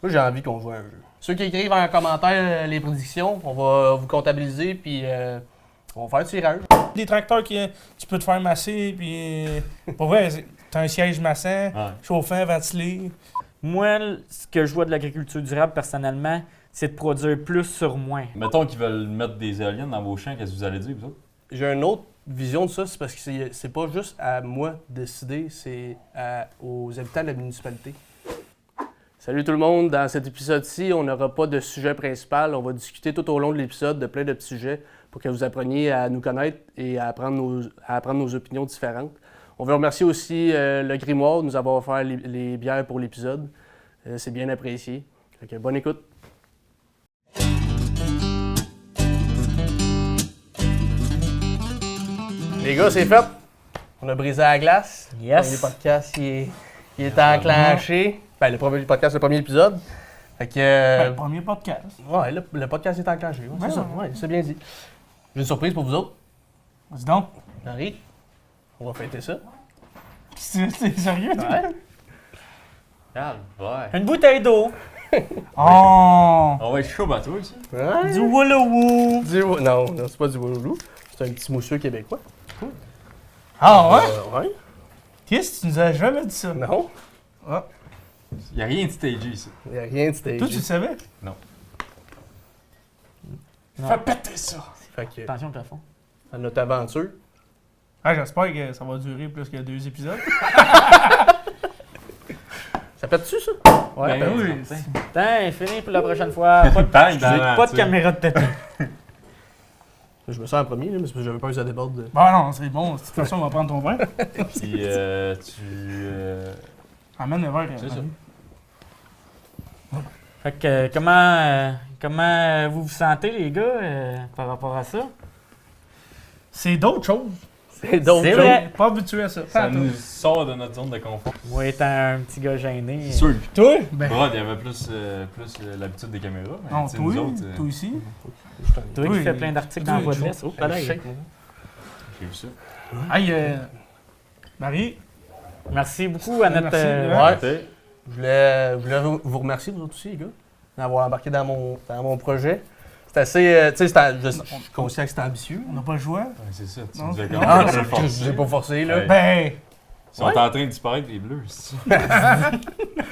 Moi, j'ai envie qu'on joue à un jeu. Ceux qui écrivent en commentaire les prédictions, on va vous comptabiliser, puis on va faire le tirage. Des tracteurs qui tu peux te faire masser, puis pour vrai, t'as un siège massant, chauffant, ventilé. Moi, ce que je vois de l'agriculture durable, personnellement, c'est de produire plus sur moins. Mettons qu'ils veulent mettre des éoliennes dans vos champs, qu'est-ce que vous allez dire, vous autres? J'ai une autre vision de ça, c'est parce que c'est pas juste à moi de décider, c'est aux habitants de la municipalité. Salut tout le monde, dans cet épisode-ci, on n'aura pas de sujet principal. On va discuter tout au long de l'épisode de plein de petits sujets pour que vous appreniez à nous connaître et à apprendre nos opinions différentes. On veut remercier aussi le Grimoire de nous avoir offert les bières pour l'épisode. C'est bien apprécié. Fait que bonne écoute. Les gars, c'est fait. On a brisé la glace. Yes. Le premier podcast, il est enclenché. Ben, le premier podcast, le premier épisode. Fait que... Le premier podcast. Ouais, le podcast est enclenché. Ouais, c'est ça. Ouais, c'est bien dit. J'ai une surprise pour vous autres. Vas-y donc. Henri, on va fêter ça. C'est sérieux, toi? Ouais. Ouais. Une bouteille d'eau. Oh! On va être chaud bateau ici. Ouais. Du Wallowoo! Non, c'est pas du Wouloulou. C'est un petit monsieur québécois. Ah ouais? Ouais. Qu'est-ce que tu nous as jamais dit ça? Non, Ah. Il n'y a rien de stagé ici. il n'y a rien de stage. Toi, tu le savais? Non. Fais péter ça! Fait que, Attention au plafond. à notre aventure. Ah, j'espère que ça va durer plus que 2 épisodes. Ça pète-tu, ça? Ouais, Ben oui. oui. Putain, fini pour la prochaine fois. Pas de, Bang dans la pas de nature. caméra de tête. Je me sens en premier, là, mais c'est parce que j'avais peur que ça déborde. Bon, non, c'est bon. De toute façon, on va prendre ton verre. Puis Amène le verre. c'est ça. Fait que, comment vous vous sentez, les gars, par rapport à ça? C'est d'autres choses. C'est d'autres C'est choses. vrai. Pas habitué à ça. Ça Pas nous tout. sort de notre zone de confort. Moi, étant un petit gars gêné. C'est sûr. Toi? Ben. Brad, il y avait plus l'habitude des caméras. Mais Non, tu sais, toi, nous autres, toi aussi. Toi Oui. qui fais plein d'articles dans la voie de l'Est. Oh, là, j'ai vu ça. Aïe, Marie. Merci beaucoup à notre. Merci, Ouais. T'es- Je voulais vous remercier, vous autres aussi, les gars, d'avoir embarqué dans mon projet. C'est assez. Tu sais, je suis conscient que c'était ambitieux. On n'a pas le choix. Ouais, c'est ça. Tu Non. nous as Non. quand même Je forcé. l'ai pas forcé, là. Ouais. Ben. Ils sont en train de disparaître, les bleus. ici. Je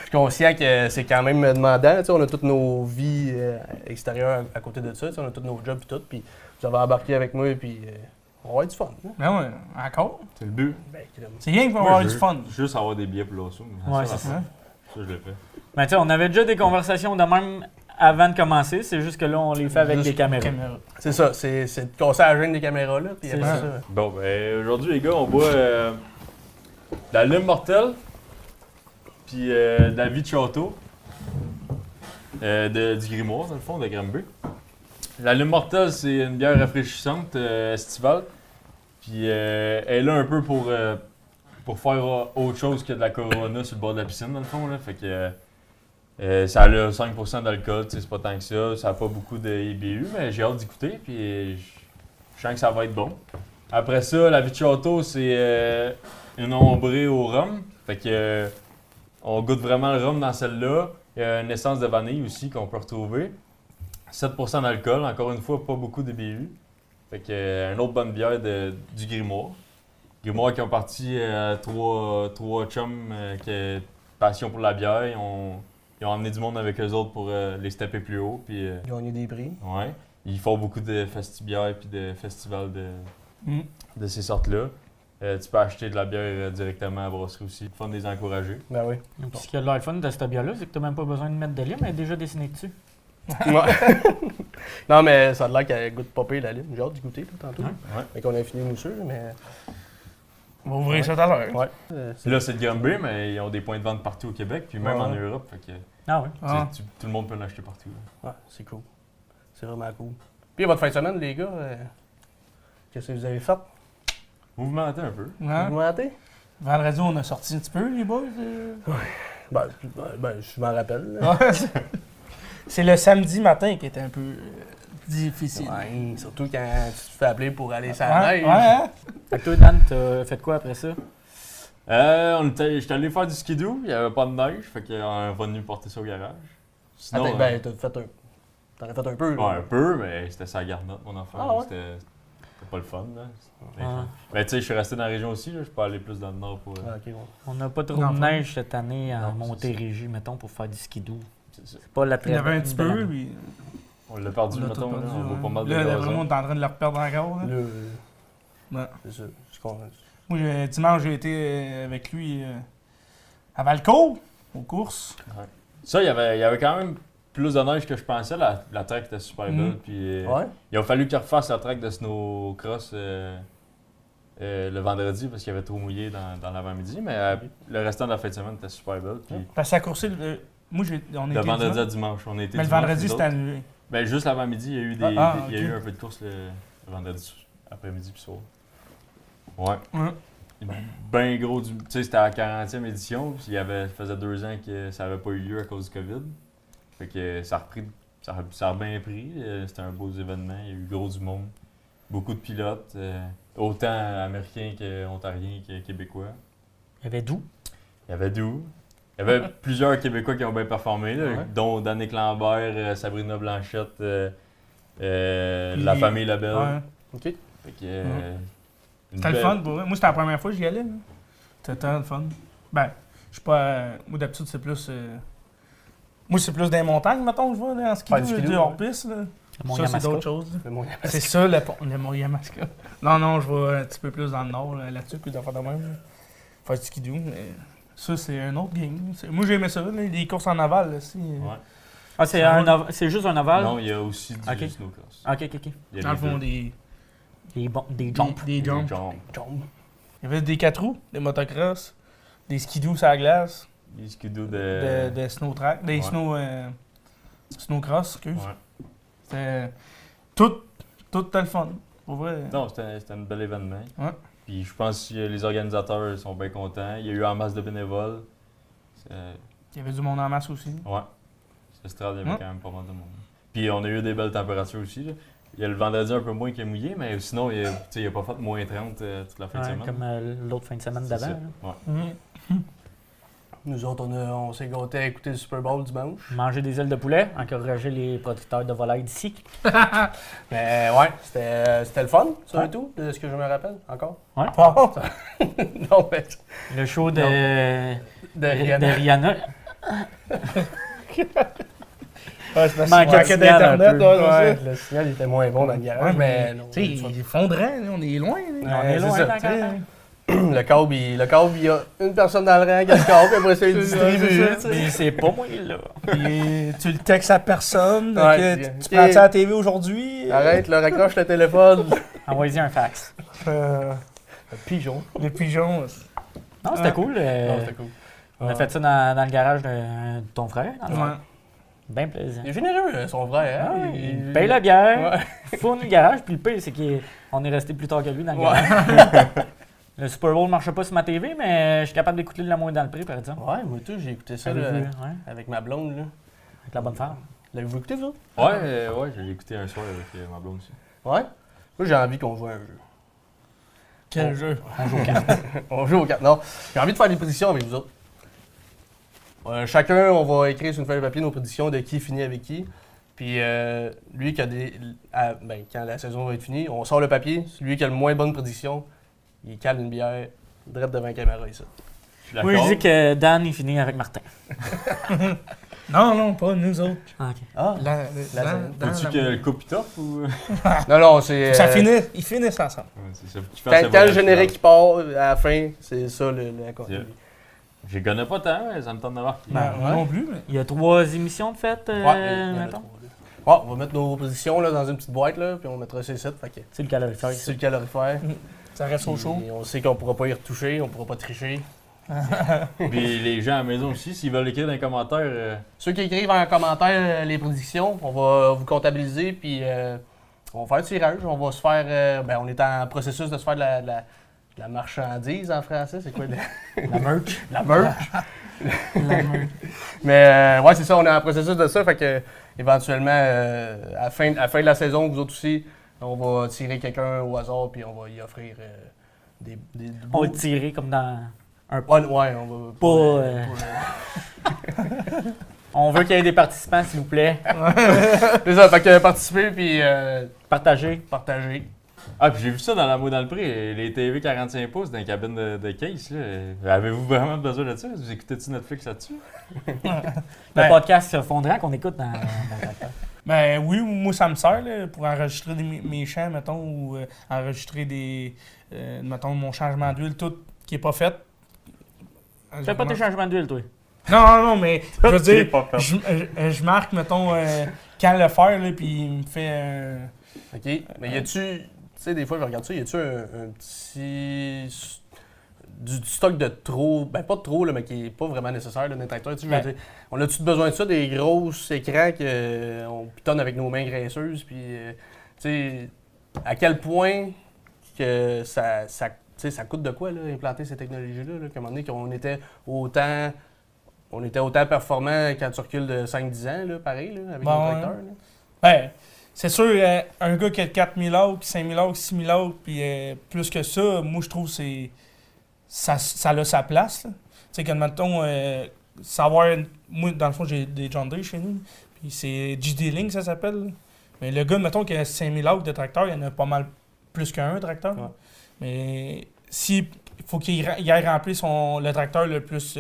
suis conscient que c'est quand même demandant. Tu sais, on a toutes nos vies extérieures à côté de ça. Tu sais, on a tous nos jobs et tout. Puis vous avez embarqué avec moi, puis on va avoir du fun. Hein? Ben ouais, encore. C'est le but. Ben, crème. C'est rien qu'il va Moi, avoir je du veux fun. Juste avoir des billets pour l'osso. Ouais, c'est ça. Hein? Ça, je le fais. Ben, tu sais, on avait déjà des conversations de même avant de commencer. C'est juste que là, on les fait avec Juste des caméras. C'est ça, c'est de casser la gêne des caméras, là. Puis C'est après ça. ça. Bon, ben aujourd'hui, les gars, on boit la lime mortelle, puis de la vie de château, du Grimoire, dans le fond, de Granby. La lime mortelle, c'est une bière rafraîchissante estivale, puis elle est là un peu pour faire autre chose que de la Corona sur le bord de la piscine, dans le fond. Là. Fait que ça a 5% d'alcool, tu sais, c'est pas tant que ça. Ça n'a pas beaucoup de IBU, mais j'ai hâte d'écouter, puis je sens que ça va être bon. Après ça, la vie de château, c'est une ombrée au rhum. Fait que on goûte vraiment le rhum dans celle-là. Il y a une essence de vanille aussi qu'on peut retrouver. 7% d'alcool, encore une fois, pas beaucoup de BU. Fait que une autre bonne bière du Grimoire. Grimoire qui ont parti trois chums qui ont passion pour la bière. Ils ont emmené du monde avec eux autres pour les stepper plus haut. Puis, Gagner des prix. ouais. Ils font beaucoup de festibières puis de festivals de ces sortes-là. Tu peux acheter de la bière directement à la brasserie aussi. Fun de les encourager. Ben oui. Ce qui a de l'air fun de cette bière-là, c'est que tu n'as même pas besoin de mettre de lime, elle est déjà dessinée dessus. Ouais. Non, mais ça a l'air qu'elle goûte pas pire, la lime. J'ai hâte d'y goûter, là, tantôt. Ouais. Fait qu'on a fini mousseux, mais. On va ouvrir ça tout à l'heure. Ouais. Là, c'est de Granby, mais ils ont des points de vente partout au Québec, puis même Ouais. en Europe. Fait que, Ah oui. Ah. tout le monde peut l'acheter partout. là. Ouais, c'est cool. C'est vraiment cool. Puis votre fin de semaine, les gars, qu'est-ce que vous avez fait? Mouvementé un peu. Hein? Vous mentez? Vendredi, on a sorti un petit peu, les boys. Ben, je m'en rappelle. Là. Ouais. C'est le samedi matin qui était un peu difficile. Ouais, surtout quand tu te fais appeler pour aller sur la Ouais, neige. ouais, hein? Fait que toi, Dan, t'as fait quoi après ça? J'étais allé faire du skidoo, il n'y avait pas de neige, fait qu'on est venu porter ça au garage. Sinon, Ben, t'en as fait un peu. ouais, là. un peu, mais c'était sa garnotte, mon enfant. Ah ouais? C'était pas le fun, là. Ah. Ben, tu sais, je suis resté dans la région aussi, là. Je peux aller plus dans le nord pour. Ah, ok, ouais. On n'a pas trop Non, de pas. neige cette année à Non, Montérégie, mettons, pour faire du skidoo. C'est ça. C'est pas la Il très y avait un petit belle peu, année. puis On l'a perdu, on l'a mettons, tout là. perdu. On voit ouais. pas mal de Là, gazon. vraiment, on est en train de le reperdre encore. Là. Là, Ouais. c'est ça. Je comprends. Moi, dimanche, j'ai été avec lui à Valcourt, aux courses. Ça, il y avait quand même plus de neige que je pensais. La track était super belle. Puis, Ouais? il a fallu qu'il refasse la track de snowcross le vendredi parce qu'il avait trop mouillé dans l'avant-midi. Mais le restant de la fin de semaine était super belle. Puis, Parce que ça a coursé. Moi, on le était vendredi à dimanche. dimanche, on était Mais le dimanche, vendredi, nous c'était autres. annulé. Ben, juste l'avant-midi, il y a eu, il y a eu un peu de course le vendredi après-midi puis soir. Ouais. Ouais. Ben gros, tu sais, c'était à la 40e édition, puis faisait 2 ans que ça n'avait pas eu lieu à cause du COVID. Fait que ça a bien pris. C'était un beau événement, il y a eu gros du monde. Beaucoup de pilotes, autant américains qu'ontariens que québécois. Il y avait d'où? Il y avait d'où. Il y avait plusieurs Québécois qui ont bien performé, là, Ouais. dont Danick Lambert, Sabrina Blanchette, la Puis- famille Labelle. Ouais. Ok. Fait que, une C'était le belle- fun pour vrai. Moi, c'était la première fois que j'y allais. là. C'était tellement le fun. Ben, je suis pas. Moi, d'habitude, c'est plus. Moi, c'est plus des montagnes, mettons, je vois, là, en ski, Ouais, du skidoo, du ouais. hors-piste. là. Le Ça, c'est Mont-Yamaska. d'autres choses. là. Le Mont C'est ça, le Mont-Yamaska. Non, je vais un petit peu plus dans le nord, là-dessus, puis d'en faire de même. Là. Faire du skidoo, mais ça, c'est un autre game. Moi, j'ai aimé ça, là, les courses en aval, là, aussi. Ouais. Ah, c'est c'est juste un ovale? Non, il y a aussi du Ok. snowcross. Ok. Il y a Dans le les fond, deux. Des jumps. Des jumps. Jump. Jump. Il y avait des 4 roues, des motocross, des skidoo sur la glace, Les skidoo de... des snow track, des Ouais. snowcross, excuse. Ouais. C'était tout était le fun. Pour vrai. Non, c'était un bel événement. Ouais. Puis je pense que les organisateurs sont bien contents. Il y a eu en masse de bénévoles. Il y avait du monde en masse aussi. Ouais. Cette estrade, il y avait Ouais. quand même pas mal de monde. Puis on a eu des belles températures aussi. Là. Il y a le vendredi un peu moins qui est mouillé, mais sinon, il n'a pas fait moins 30 toute la fin de Ouais, semaine. comme l'autre fin de semaine C'est d'avant. ça. là. Ouais. Nous autres, on s'est gâtés à écouter le Super Bowl dimanche. Manger des ailes de poulet, encourager les producteurs de volailles d'ici. Mais ouais, c'était le fun, ça Ouais. et tout, de ce que je me rappelle, encore. Ouais. Bon. Non, mais Le show de, de Rihanna. de Rihanna. Ouais, c'est parce Manquait de manquait signal un d'Internet, peu. ouais, Ouais, c'est ça. le signal était moins bon dans le garage, Ouais, mais non. Tu sais, il fondrait, là, on est loin. Là. On est c'est loin ça, dans tu sais. la campagne. Le câble, il y a une personne dans le rang qui a le câble, puis après ça, il C'est ça, distribue. c'est ça. tu sais. Mais c'est pas moi là. Puis tu le textes à personne. Ouais, que ok. tu prends ça à la TV aujourd'hui. Arrête, là, raccroche le téléphone. Envoyez un fax. Le pigeon. Les pigeons. Non, c'était Ouais. cool. Non, c'était cool. On a fait ça dans le garage de ton frère. Dans le fond. Ouais. Bien plaisant. Il est généreux, son frère. Ah, Hein? il paye la bière, Ouais. fournit le garage, puis le pire, c'est qu'on est resté plus tard que lui dans le Ouais. garage. Le Super Bowl ne marchait pas sur ma TV, mais je suis capable d'écouter de l'amour dans le prix, par exemple. Ouais, moi tout, j'ai écouté ça là, Avez-vous, ouais, avec ma blonde. Là. avec la bonne femme. L'avez-vous écouté, vous? Ouais, j'ai écouté un soir avec ma blonde aussi. Ouais. Moi, j'ai envie qu'on joue à un jeu. Quel jeu. On joue aux cartes. On joue aux cartes. Non, j'ai envie de faire des prédictions avec vous autres. Chacun, on va écrire sur une feuille de papier nos prédictions de qui finit avec qui. Puis lui, quand la saison va être finie, on sort le papier. Celui qui a le moins bonne prédiction, il cale une bière direct devant la caméra ici. Je suis Moi, je dis que Dan, il finit avec Martin. Non, pas nous autres. Ah, ok. Ah! Faut-tu que le coupe top ou. Non, c'est... Ça finit, ils finissent ensemble. Ouais, c'est ça. Faut qu'il fasse Quand le voyage générique final. part, à la fin, c'est ça le Yeah. Je les connais pas tant, mais ça me tente de voir. Ben, Moi non plus, mais. Il y a 3 émissions de fête, Ouais, il y en a mettons. trois, là. Ouais, on va mettre nos positions là, dans une petite boîte, là, puis on mettra ces sites. Fait que C'est le calorifère. c'est le calorifère. Ça reste au chaud. Puis on sait qu'on pourra pas y retoucher, on pourra pas tricher. Puis les gens à la maison aussi, s'ils veulent écrire dans les commentaires, Ceux qui écrivent en commentaire les prédictions, on va vous comptabiliser, puis on va faire le tirage. On va se faire. On est en processus de se faire de la marchandise en français. C'est quoi La merch. la merch? Mais ouais, c'est ça, on est en processus de ça. Fait que éventuellement, à la fin de la saison, vous autres aussi, on va tirer quelqu'un au hasard, puis on va y offrir des On va le tirer comme dans un Ouais, on va. Pas, On veut qu'il y ait des participants, s'il vous plaît. C'est ça, fait que participer puis Partagez. partager. Ah, puis j'ai vu ça dans la mot dans le prix, les TV 45 pouces dans les cabines de case. Là. Avez-vous vraiment besoin de ça? Vous écoutez-tu Netflix là-dessus? Le podcast Fondrant qu'on écoute dans le tracteur. Ben oui, moi ça me sert là, pour enregistrer mes chants, mettons, ou enregistrer mettons, mon changement d'huile, tout qui est pas fait. Fais pas tes changements d'huile, toi. Non, mais je veux dire, pas fait. je marque, mettons, quand le faire, là, puis il me fait... OK. Mais y a-tu... Tu sais, des fois, je regarde ça, y a-tu un petit... Du stock de trop... Ben, pas de trop, là, mais qui est pas vraiment nécessaire, là, dans les tracteurs. Tu sais, je veux dire, on a-tu besoin de ça, des gros écrans qu'on pitonne avec nos mains graisseuses, puis... tu sais, à quel point que ça tu sais, ça coûte de quoi, là, implanter ces technologies-là, là, qu'à un moment donné, qu'on était autant... On était autant performant quand tu recules de 5-10 ans, là, pareil, là, avec nos tracteurs. Là. Ben, c'est sûr, un gars qui a 4000 AUK, 5000 AUK, 6000 AUK, puis plus que ça, moi, je trouve que ça a sa place. Tu sais, quand, mettons, savoir... Moi, dans le fond, j'ai des John Deere chez nous, puis c'est GD Link, ça s'appelle. Là. Mais le gars, mettons, qui a 5000 AUK de tracteur, il y en a pas mal plus qu'un tracteur. Ouais. Mais il faut qu'il aille remplir le tracteur le plus...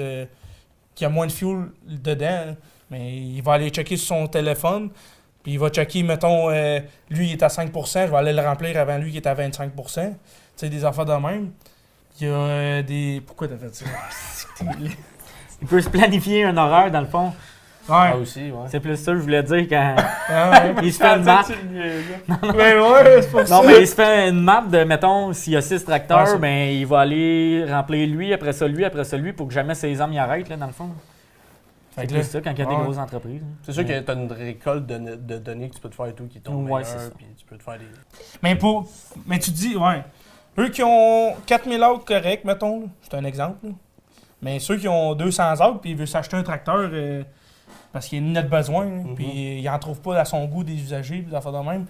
qui a moins de fuel dedans, mais il va aller checker sur son téléphone, puis il va checker, mettons, lui il est à 5%, je vais aller le remplir avant lui qui est à 25%. Tu sais, des affaires de même. Il y a des... Pourquoi t'as fait ça? Il peut se planifier un horaire, dans le fond. Ouais. Ah, aussi, ouais. C'est plus ça que je voulais dire quand il se fait une map. Mais ouais, c'est pour ça. Non, mais il se fait une map de, mettons, s'il y a 6 tracteurs, ouais, ben il va aller remplir lui, après ça lui, pour que jamais ses hommes y arrêtent, là, dans le fond. C'est plus ça quand il y a des grosses entreprises. Hein. C'est sûr que tu as une récolte de données que tu peux te faire et tout qui tombe meilleur, puis tu peux te faire des... Mais tu dis, ouais, eux qui ont 4000 AUK correct, mettons, là, c'est un exemple, là. Mais ceux qui ont 200 AUK puis ils veulent s'acheter un tracteur parce qu'il en a besoin, puis ils n'en trouvent pas à son goût des usagers, des affaires de même,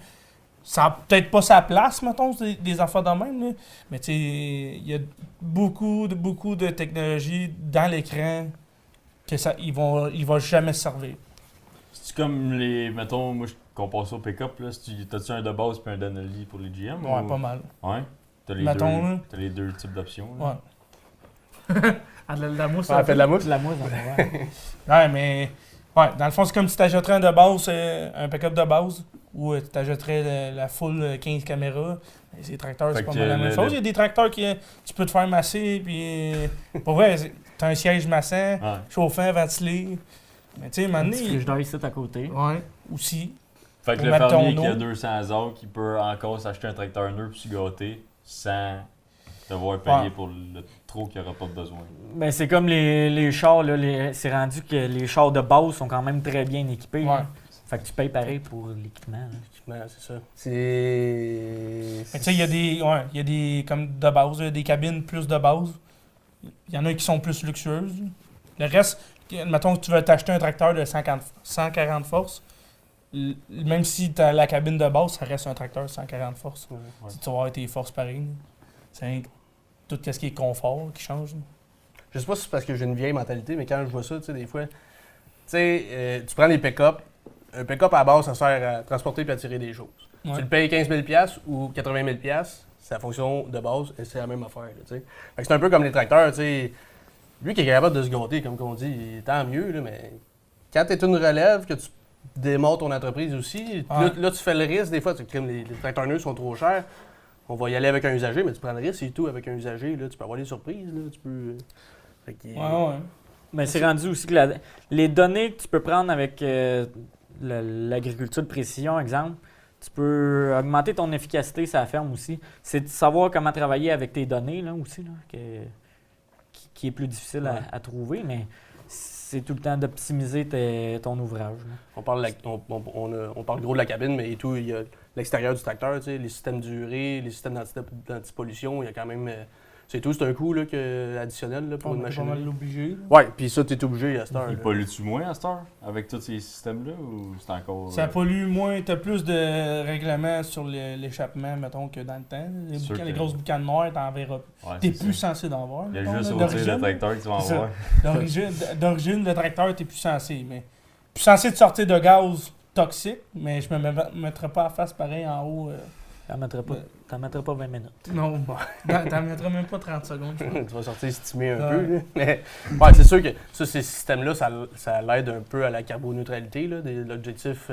ça n'a peut-être pas sa place, mettons, des affaires de même, là. Mais tu sais, il y a beaucoup de technologies dans l'écran que il va jamais se servir. C'est comme les, mettons, moi je compare ça au pick-up, là, t'as-tu un de base puis un Denali pour les GM? Ouais, pas mal. Ouais? T'as les deux types d'options. Ouais. De la mousse. Ça fait de la mousse? De la mousse, ouais, mais... Ouais, dans le fond, c'est comme si tu achèterais un de base, un pick-up de base, ou tu achèterais la full 15 caméras. Ces tracteurs, c'est pas mal la même chose. Il y a des tracteurs que tu peux te faire masser, puis... Pour vrai, tu as un siège massant, chauffant, ventilé. Mais tu sais, maintenant... Un petit frigidaire ici à côté. Ouais, aussi. Fait que le fermier qui a 200 ans, qui peut encore s'acheter un tracteur neuf puis se gâter sans devoir payer pour le trop qu'il n'aura pas besoin. Ben, c'est comme les chars, là, c'est rendu que les chars de base sont quand même très bien équipés. Ouais. Fait que tu payes pareil pour l'équipement. L'équipement, c'est ça. Mais tu sais, il y a des comme de base, des cabines plus de base. Il y en a qui sont plus luxueuses. Le reste, mettons que tu veux t'acheter un tracteur de 140 forces, même si tu as la cabine de base, ça reste un tracteur de 140 forces. Ouais. Tu vas avoir tes forces pareilles. C'est tout ce qui est confort qui change. Je sais pas si c'est parce que j'ai une vieille mentalité, mais quand je vois ça, tu sais, des fois, tu sais, tu prends les pick-up. Un pick-up à la base, ça sert à transporter et à tirer des choses. Ouais. Tu le payes 15 000 ou 80 000 c'est la fonction de base et c'est la même affaire. Là, c'est un peu comme les tracteurs. Tu sais, lui qui est capable de se gâter, comme on dit, tant mieux, là, mais quand tu es une relève, que tu démarres ton entreprise aussi, là, tu fais le risque. Des fois, les tracteurs neufs sont trop chers. On va y aller avec un usager, mais tu prends le risque et tout avec un usager. Là, tu peux avoir des surprises. Là, tu peux... Ouais. Mais c'est rendu aussi que les données que tu peux prendre avec l'agriculture de précision, exemple, tu peux augmenter ton efficacité sur la ferme aussi. C'est de savoir comment travailler avec tes données là, aussi, là, qui est plus difficile à trouver, mais c'est tout le temps d'optimiser ton ouvrage. Là. On parle gros de la cabine, mais et tout, il y a l'extérieur du tracteur, les systèmes d'urée, les systèmes d'antipollution, il y a quand même... C'est tout, c'est un coût là, additionnel là, pour une machine. On va l'obliger. Oui, puis ça, tu es obligé à cette heure. Il pollue-tu moins à cette heure avec tous ces systèmes-là ou c'est encore. Ça pollue moins, tu as plus de règlements sur l'échappement, mettons, que dans le temps. Les grosses boucanes noires, t'en verras. T'es plus censé d'en voir. Il y a juste au-dessus le tracteur que tu vas en voir. D'origine, le tracteur, t'es plus censé. Mais Puis censé te sortir de gaz toxique, mais je me mettrais pas à face pareil en haut. T'en mettrais pas 20 minutes. Non, t'en mettrais même pas 30 secondes. Je pense. Tu vas sortir stimé un peu. Là. Mais ouais, c'est sûr que ça, ces systèmes-là, ça l'aide un peu à la carboneutralité, là, l'objectif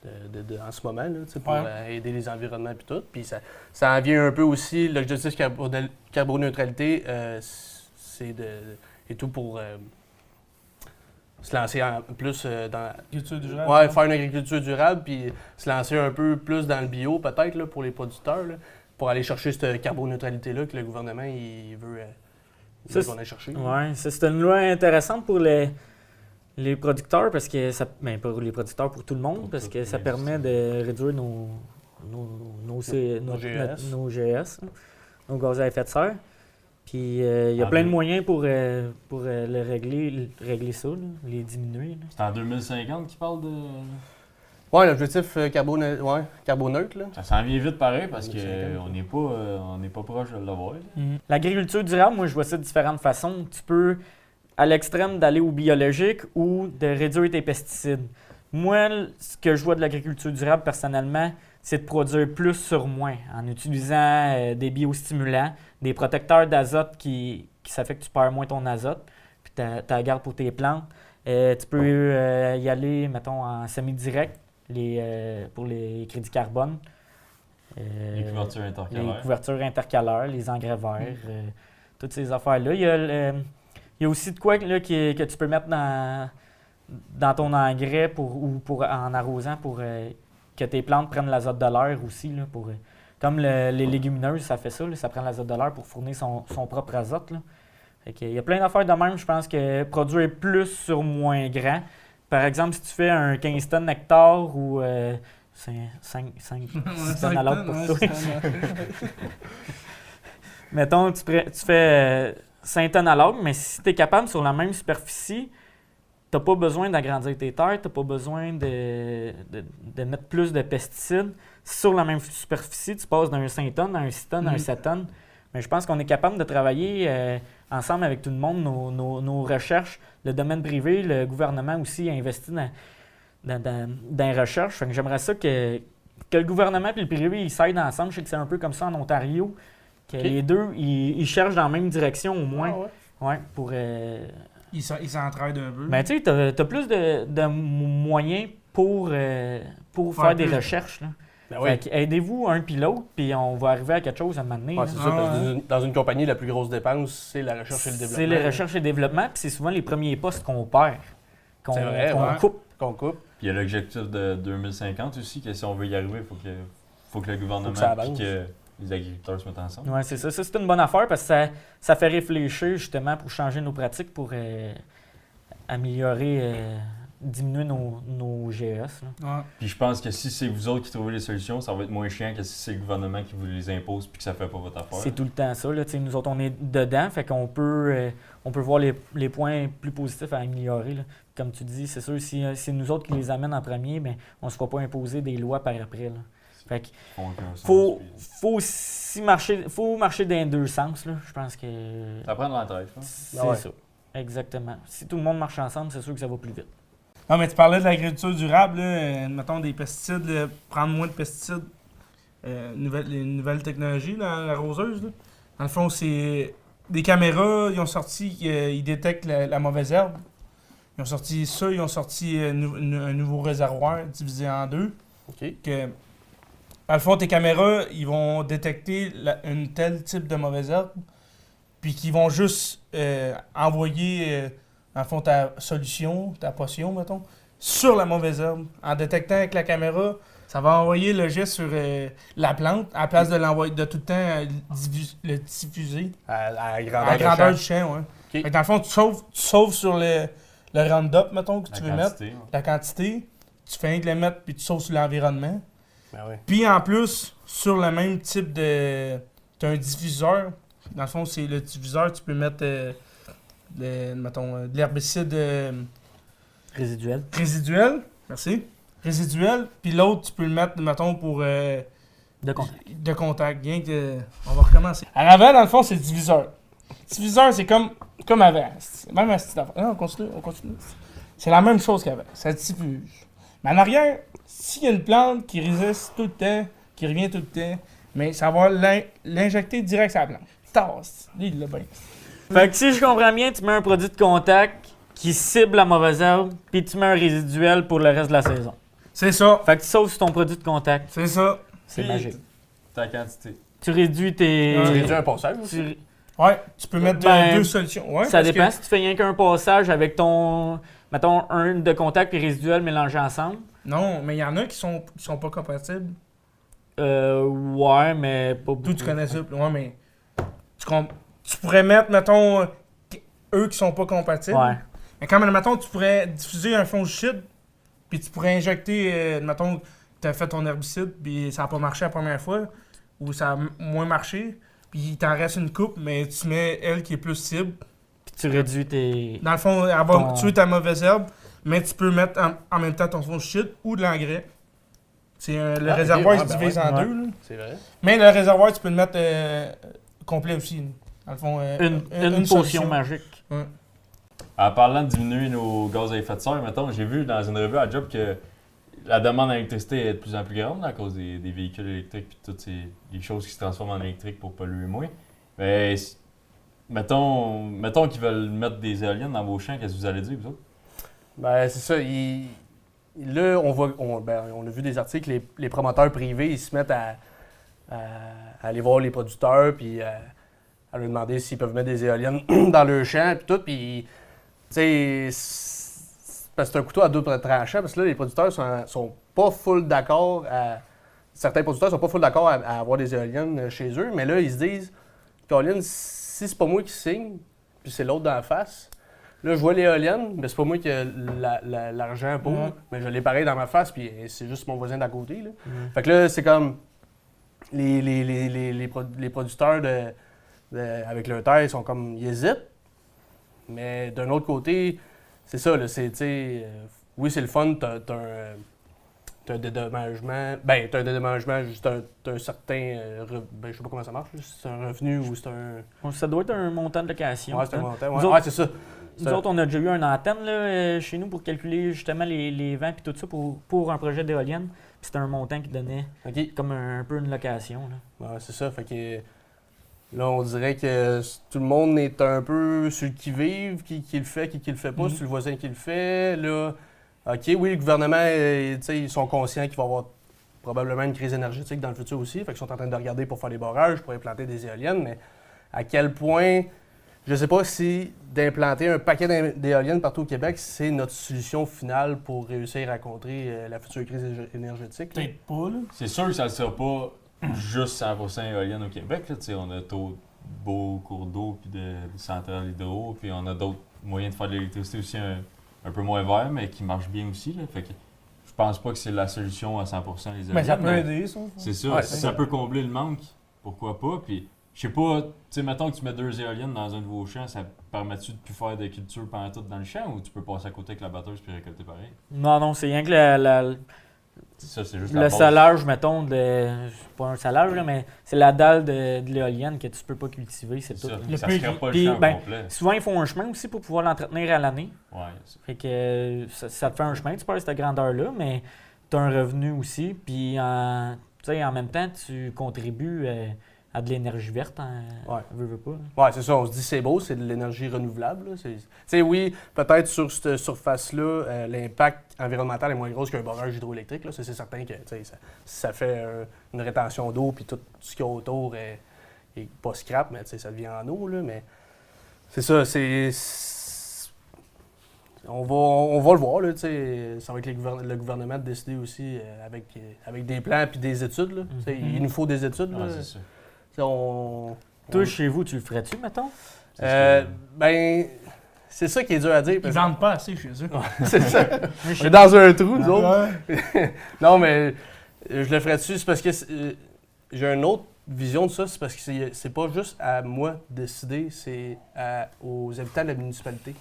en ce moment, là, pour aider les environnements et tout. Puis ça en vient un peu aussi, l'objectif carboneutralité, c'est et tout pour se lancer plus dans... Agriculture durable. Ouais, faire une agriculture durable, puis se lancer un peu plus dans le bio, peut-être, là, pour les producteurs, là, pour aller chercher cette carboneutralité-là que le gouvernement il veut qu'on aille chercher. Oui, c'est une loi intéressante pour les producteurs, parce que ça... Ben, pour les producteurs, pour tout le monde, parce que ça permet de réduire nos GS, nos gaz à effet de serre. Puis il y a plein de moyens pour régler ça, là, les diminuer. Là. C'est en 2050 qu'ils parlent de... Oui, l'objectif carboneutre. Là. Ça s'en vient vite pareil parce qu'on n'est pas proche de l'avoir. L'agriculture durable, moi je vois ça de différentes façons. Tu peux, à l'extrême, d'aller au biologique ou de réduire tes pesticides. Moi, ce que je vois de l'agriculture durable personnellement, c'est de produire plus sur moins en utilisant des biostimulants, des protecteurs d'azote qui ça fait que tu perds moins ton azote, puis tu la gardes pour tes plantes. Tu peux y aller, mettons, en semi-direct pour les crédits carbone. Les couvertures intercalaires. Les couvertures intercalaires, les engrais verts, toutes ces affaires-là. Il y a aussi de quoi là, que tu peux mettre dans ton engrais en arrosant pour que tes plantes prennent l'azote de l'air aussi. Là, comme les légumineuses, ça fait ça. Là, ça prend l'azote de l'air pour fournir son propre azote. Là. Il y a plein d'affaires de même. Je pense que produire plus sur moins grand. Par exemple, si tu fais un 15 tonnes hectare ou 5 tonnes à l'autre pour toi. Mettons, tu fais 5 tonnes à l'autre, mais si tu es capable sur la même superficie, tu n'as pas besoin d'agrandir tes terres, tu n'as pas besoin de mettre plus de pesticides. Sur la même superficie, tu passes d'un 5 tonnes à un 6 tonnes à un 7 tonnes. Mais je pense qu'on est capable de travailler ensemble avec tout le monde, nos recherches. Le domaine privé, le gouvernement aussi a investi dans les recherches. Fait que j'aimerais ça que le gouvernement et le privé s'aident ensemble. Je sais que c'est un peu comme ça en Ontario. Que les deux, ils cherchent dans la même direction au moins. Pour... Ils s'entraident un peu. Ben, tu sais, tu as plus de moyens pour faire des recherches. Là. Ben oui. Aidez-vous un puis l'autre, puis on va arriver à quelque chose à un moment donné. C'est ça, parce que dans une compagnie, la plus grosse dépense, c'est la recherche et le développement. C'est la recherche et le développement, puis c'est souvent les premiers postes qu'on perd, qu'on coupe. Puis il y a l'objectif de 2050 aussi, que si on veut y arriver, il faut que le gouvernement et que les agriculteurs se mettent ensemble. Oui, c'est ça. Ça, c'est une bonne affaire parce que ça fait réfléchir justement pour changer nos pratiques, pour améliorer, diminuer nos GS. Là. Puis je pense que si c'est vous autres qui trouvez les solutions, ça va être moins chiant que si c'est le gouvernement qui vous les impose puis que ça fait pas votre affaire. C'est tout le temps ça. Là. Nous autres, on est dedans, fait qu'on peut voir les points plus positifs à améliorer. Là. Comme tu dis, c'est sûr, si c'est nous autres qui les amènent en premier, ben, on ne se fera pas imposer des lois par après. Là. Fait que faut aussi marcher dans les deux sens. Là. Je pense que... Ça prend de la tête. C'est ça. Exactement. Si tout le monde marche ensemble, c'est sûr que ça va plus vite. Non, mais tu parlais de l'agriculture durable, là, mettons des pesticides, là, prendre moins de pesticides, les nouvelles technologies, là, la roseuse. Là. Dans le fond, c'est des caméras, ils ont sorti, ils détectent la mauvaise herbe. Ils ont sorti ça, ils ont sorti un nouveau réservoir divisé en deux. Que, dans le fond, tes caméras, ils vont détecter un tel type de mauvaise herbe, puis qu'ils vont juste envoyer... dans le fond, ta solution, ta potion, mettons, sur la mauvaise herbe. En détectant avec la caméra, ça va envoyer le jet sur la plante, à la place de l'envoyer de tout le temps le diffuser. À la grandeur du champ, ouais. Fait que dans le fond, tu sauves sur le Roundup, mettons, que tu veux mettre. La quantité. Tu fais rien que le mettre, puis tu sauves sur l'environnement. Ben oui. Puis en plus, sur le même type de... Tu as un diffuseur. Dans le fond, c'est le diffuseur, tu peux mettre... de l'herbicide résiduel, merci. Résiduel, puis l'autre, tu peux le mettre, mettons, pour... de contact. Bien que... On va recommencer. À l'avant, dans le fond, c'est le diviseur. Le diviseur, c'est comme avant. Même à cette affaire. Non, on continue. C'est la même chose qu'avant. Ça diffuse. Mais en arrière, s'il y a une plante qui résiste tout le temps, qui revient tout le temps, mais ça va l'injecter direct sur la plante. Tasse. Lui, il l'a bien. Fait que si je comprends bien, tu mets un produit de contact qui cible la mauvaise herbe, puis tu mets un résiduel pour le reste de la saison. C'est ça. Fait que tu sauves ton produit de contact. C'est ça. C'est Puis, magique. Ta quantité. Tu réduis tes... Tu réduis un passage aussi. tu- Ouais, tu peux mettre Ben, deux solutions. Ouais, Ça parce dépend que- si tu fais rien qu'un passage avec ton... Mettons, un de contact et résiduel mélangés ensemble. Non, mais il y en a qui sont pas compatibles. Ouais, mais pas beaucoup. D'où tu connais ça. Ouais, mais tu pourrais mettre, mettons, eux qui sont pas compatibles. Ouais. Mais quand même, mettons, tu pourrais diffuser un fongicide, puis tu pourrais injecter, mettons, tu as fait ton herbicide, puis ça n'a pas marché la première fois, ou ça a moins marché, puis il t'en reste une coupe, mais tu mets elle qui est plus cible. Puis tu réduis tes... Dans le fond, elle va Ton- tuer ta mauvaise herbe, mais tu peux mettre en même temps ton fongicide ou de l'engrais. C'est le Ah, réservoir, ok, il se ben divise ouais. en Ouais. deux. Là. C'est vrai. Mais le réservoir, tu peux le mettre complet aussi. Là. Dans le fond, Une potion solution. magique. En parlant de diminuer nos gaz à effet de serre, mettons, j'ai vu dans une revue à Job que la demande en électricité est de plus en plus grande à cause des véhicules électriques et toutes les choses qui se transforment en électrique pour polluer moins. Mais mettons qu'ils veulent mettre des éoliennes dans vos champs, qu'est-ce que vous allez dire, vous autres? Ben, c'est ça. Là, on a vu des articles, les promoteurs privés, ils se mettent à aller voir les producteurs, puis à leur demander s'ils peuvent mettre des éoliennes dans leur champ, puis tout. Puis, tu sais, parce que c'est un couteau à double tranchant, parce que là, les producteurs sont pas full d'accord certains producteurs sont pas full d'accord à avoir des éoliennes chez eux, mais là, ils se disent, Colin, si c'est pas moi qui signe, puis c'est l'autre d'en face, là, je vois l'éolienne, mais c'est pas moi qui ai l'argent pour, mais je l'ai pareil dans ma face, puis c'est juste mon voisin d'à côté. Là. Fait que là, c'est comme les producteurs avec leur terre, ils sont comme, ils hésitent, mais d'un autre côté, c'est ça, là, c'est, tu sais, oui, c'est le fun, t'as un dédommagement, t'as un dédommagement, juste un certain, je sais pas comment ça marche, c'est un revenu ou c'est un... Ça doit être un montant de location. Ouais, c'est un hein. montant, Nous ouais, c'est ça. Nous autres, on a déjà eu une antenne là, chez nous pour calculer justement les vents et tout ça pour un projet d'éolienne. Puis c'était un montant qui donnait OK. comme un peu une location. Là. Ouais, c'est ça, fait que... Là, on dirait que tout le monde est un peu sur le qui-vive, qui le fait, qui le fait pas, sur le voisin qui le fait. Là, OK, oui, le gouvernement, ils sont conscients qu'il va y avoir probablement une crise énergétique dans le futur aussi. Fait qu'ils sont en train de regarder pour faire des barrages, pour implanter des éoliennes. Mais à quel point, je sais pas si d'implanter un paquet d'éoliennes partout au Québec, c'est notre solution finale pour réussir à contrer la future crise énergétique. là. Peut-être pas, là. C'est sûr que ça ne sera pas juste 100% éolienne au Québec. Là. On a trop de beaux cours d'eau puis de centrales hydro, puis on a d'autres moyens de faire de l'électricité aussi un peu moins vert, mais qui marchent bien aussi. Là. Fait que je pense pas que c'est la solution à 100% les éoliennes. Mais ça peut aider, ça. C'est ça. Ouais, Si c'est ça ça. peut combler le manque, pourquoi pas? Puis, je sais pas, tu sais, mettons que tu mets 2 éoliennes dans un de vos champs, ça permet-tu de plus faire de culture pendant tout dans le champ ou tu peux passer à côté avec la batteuse puis récolter pareil? Non, c'est rien que Ça, c'est juste le la base. salage, mettons, c'est pas un salage, là, mais c'est la dalle de l'éolienne que tu peux pas cultiver, c'est C'est tout. ça. là. Le Ça plus- se crée pas le puis, champ au ben, complet. Souvent, ils font un chemin aussi pour pouvoir l'entretenir à l'année. Ouais, c'est ça. Fait que ça te fait un chemin, tu passes cette grandeur-là, mais tu as un revenu aussi. Puis en même temps, tu contribues à de l'énergie verte. Ouais. Veux pas. Ouais, c'est ça. On se dit c'est beau, c'est de l'énergie renouvelable. Tu sais, oui, peut-être sur cette surface-là, l'impact environnemental est moins gros qu'un barrage hydroélectrique. Là. Ça, c'est certain que tu sais, ça fait une rétention d'eau, puis tout ce qu'il y a autour est pas scrap, mais tu sais, ça devient en eau. Là, mais c'est ça, on va le voir. Là, tu sais, ça va être le gouvernement de décider aussi avec des plans et des études. Là. Tu sais, il nous faut des études. Ouais, Là. c'est ça. Tu sais, on- Toi, chez vous, tu le ferais-tu, mettons? Ben, c'est ça qui est dur à dire. Ils parce vendent pas assez chez eux. que- c'est ça. On est dans un trou, nous autres. Ouais. Non, mais je le ferais dessus, c'est parce que j'ai une autre vision de ça. C'est parce que c'est pas juste à moi de décider, c'est aux habitants de la municipalité.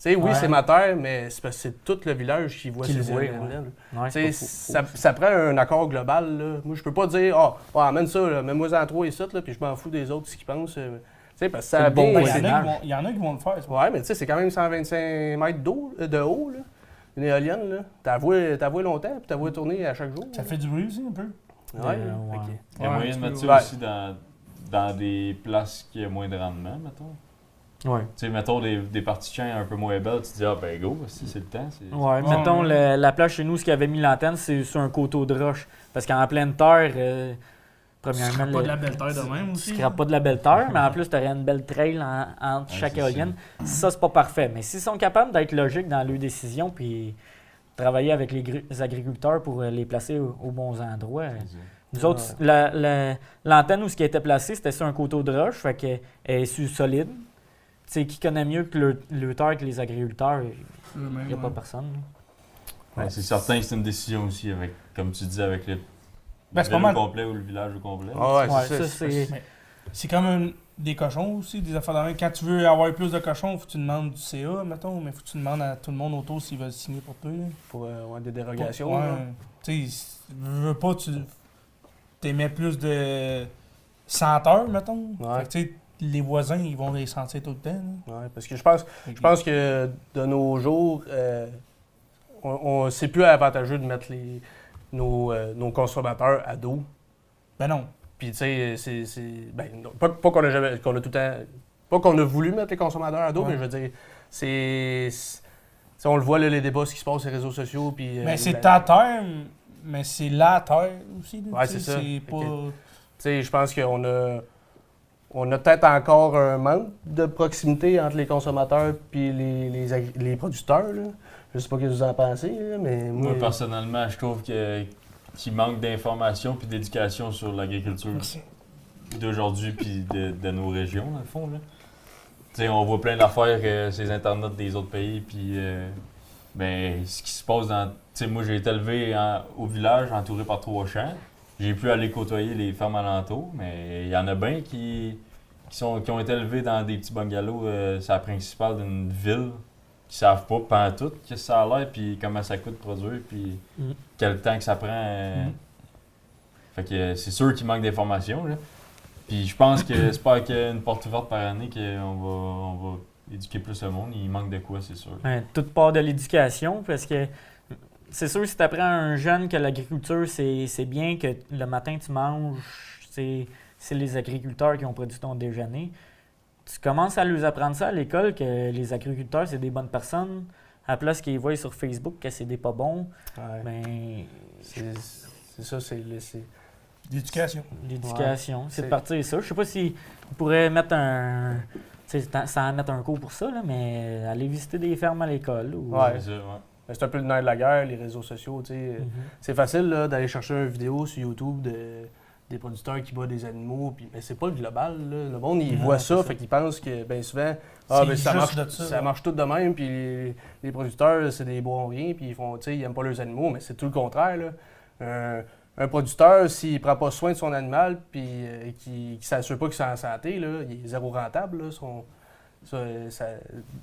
Tu sais, oui, Ouais. c'est ma terre, mais c'est parce que c'est tout le village qui voit Qui le ces voit, événements-là. Ouais, Tu sais, c'est pas faux. ça prend un accord global. Là. Moi, je peux pas dire, amène ça, mets-moi en trois et ça, puis je m'en fous des autres, ce qu'ils pensent. Tu sais, parce que ça C'est a le bon bien. Il voisinage. y en a qui vont le faire. c'est Ouais, mais tu sais, c'est quand même 125 mètres de haut, là. Une éolienne, là. T'as voué longtemps, puis t'as voué tourner à chaque jour. Ça fait du bruit aussi, un peu. Ouais. ouais. ok. Il y a Ouais, moyen tu de mettre peux- ça ouais. aussi dans des places qui ont moins de rendement, mettons. Ouais. Tu sais, mettons des parties de champ un peu moins belles, tu te dis, ah ben go, si c'est le temps. Ouais, mettons, la plage chez nous, ce qui avait mis l'antenne, c'est sur un coteau de roche. Parce qu'en pleine terre, Tu premièrement, seras pas de la belle terre de même tu aussi. scrapes pas de la belle terre, mais en plus, tu aurais une belle trail entre Ouais, chaque c'est éolienne. Ça, c'est pas parfait. Mais s'ils sont capables d'être logiques dans leurs décisions, puis travailler avec les agriculteurs pour les placer aux bons endroits. Nous autres, l'antenne où ce qui était placé, c'était sur un coteau de roche, fait qu'elle est sur solide. Tu sais, qui connaît mieux que le terre que les agriculteurs, il n'y a pas personne. Ouais, c'est certain que c'est une décision aussi, avec, comme tu dis, avec le Ben, c'est ville pas mal. au complet ou le village au complet. Ah ouais, Ouais, c'est ça, ça. c'est... C'est comme des cochons aussi, des affaires de même. Quand tu veux avoir plus de cochons, faut que tu demandes du CA, mettons, mais faut que tu demandes à tout le monde autour s'ils veulent signer pour toi. Pour des dérogations. Ouais. là. Tu sais, veux pas, tu t'émets plus de senteurs, mettons. Ouais. Fait que, tu sais, les voisins, ils vont les sentir tout le temps. Ouais, parce que je pense que de nos jours, c'est plus avantageux de mettre nos consommateurs à dos. Ben non. Puis, tu sais, ben, non, pas qu'on a jamais, qu'on a tout le temps. Pas qu'on a voulu mettre les consommateurs à dos, Ouais. mais je veux dire, tu sais, on le voit, là, les débats, ce qui se passe sur les réseaux sociaux. Puis, Mais c'est ta terre, mais c'est la terre aussi. Là, Ouais, tu sais, c'est ça. C'est pas... Tu sais, je pense qu'on a peut-être encore un manque de proximité entre les consommateurs et les producteurs. Là. Je sais pas ce que vous en pensez, là, mais Moi, personnellement, je trouve qu'il manque d'informations puis d'éducation sur l'agriculture d'aujourd'hui puis de nos régions, dans le fond. Là. Tu sais, on voit plein d'affaires sur les internets des autres pays, puis ben, ce qui se passe dans... Tu sais, moi, j'ai été élevé au village, entouré par 3 champs. J'ai pu aller côtoyer les fermes alentours, mais il y en a bien qui ont été élevés dans des petits bungalows, c'est la principale d'une ville, qui savent pas pantoute qu'est-ce que ça a l'air, puis comment ça coûte de produire, puis quel temps que ça prend. Fait que c'est sûr qu'il manque d'informations, là. Puis je pense que c'est pas avec une porte ouverte par année qu'on va éduquer plus le monde. Il manque de quoi, c'est sûr. Ouais, toute part de l'éducation, parce que c'est sûr, si tu apprends à un jeune que l'agriculture, c'est bien, que le matin tu manges, c'est les agriculteurs qui ont produit ton déjeuner. Tu commences à leur apprendre ça à l'école, que les agriculteurs, c'est des bonnes personnes. À la place qu'ils voient sur Facebook que c'est des pas bons, Ouais. ben, C'est ça, c'est L'éducation. l'éducation, c'est de c'est- partir de ça. Je sais pas si on pourrait mettre sans mettre un cours pour ça, là, mais aller visiter des fermes à l'école. Ou... Ouais. C'est ça, ouais. Ben, c'est un peu le nerf de la guerre, les réseaux sociaux. Tu sais. Mhm. C'est facile là, d'aller chercher une vidéo sur YouTube des producteurs qui battent des animaux, mais c'est pas le global. Là. Le monde, il Non, voit c'est ça, ça. fait qu'il pense que bien souvent, C'est ben, ça, juste marche, de ça, ça ouais. marche tout de même, puis les producteurs, c'est des bons rien, puis ils aiment pas leurs animaux, mais c'est tout le contraire. Là. Un producteur, s'il prend pas soin de son animal, puis qui s'assure pas qu'il est en santé, là, il est zéro rentable. Là,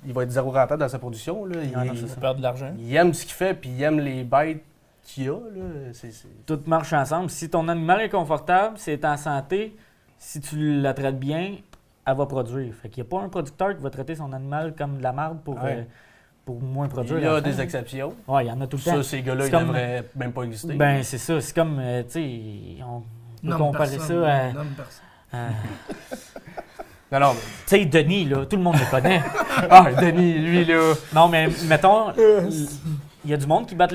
il va être zéro rentable dans sa production. Là. Ah non, Il c'est faut ça. perdre de l'argent. Il aime ce qu'il fait, puis il aime les bêtes qu'il a. Là. Tout marche ensemble. Si ton animal est confortable, c'est en santé, si tu la traites bien, elle va produire. Fait qu'il n'y a pas un producteur qui va traiter son animal comme de la merde pour moins produire. Il y a à la fin. des exceptions. Ouais, il y en a tout le temps. Ça, ces gars-là, C'est ils comme- devraient même pas exister. Ben, c'est ça. C'est comme, tu sais, on peut comparer ça à... Non, non, Tu sais, Denis, là, tout le monde le connaît. Ah, Denis, lui, là. Non, mais mettons, il y a du monde qui battent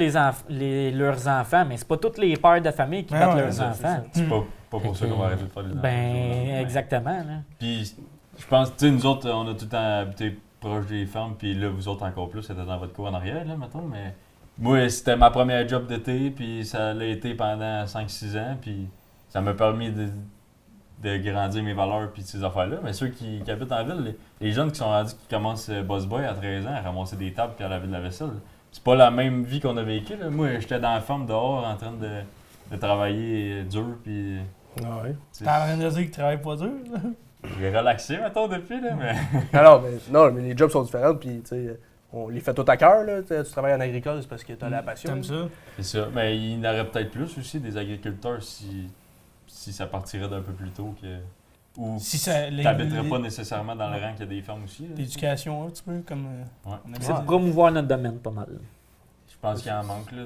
leurs enfants, mais c'est pas tous les pères de famille qui Ouais, battent ouais, leurs c'est ça, enfants. C'est pas pour ça qu'on va arrêter de faire des enfants. Ben, exactement. Là. Puis, je pense, tu sais, nous autres, on a tout le temps habité proche des fermes, puis là, vous autres encore plus, c'était dans votre cour en arrière, là, mettons, mais moi, c'était ma première job d'été, puis ça l'a été pendant 5-6 ans, puis ça m'a permis de grandir mes valeurs, puis ces affaires-là. Mais ceux qui habitent en ville, les jeunes qui sont rendus, qui commencent boss boy à 13 ans, à ramasser des tables puis à laver de la vaisselle, c'est pas la même vie qu'on a vécue, là. Moi, j'étais dans la ferme dehors en train de travailler dur, puis... Ah ouais. T'es en train de dire qu'il travaille pas dur, là? J'ai relaxé, mettons, depuis, là, mais... Non, mais les jobs sont différents, puis tu sais, on les fait tout à cœur. Là. Tu travailles en agricole, c'est parce que tu as la passion. T'aimes ça? C'est ça. Mais il y en aurait peut-être plus aussi des agriculteurs si ça partirait d'un peu plus tôt que Ou Si ça, tu n'habiterais pas nécessairement dans le rang qu'il y a des fermes aussi. Là. l'éducation, un petit peu, comme... Ouais. on avait C'est dit. de promouvoir notre domaine pas mal. Je pense qu'il en manque. Là,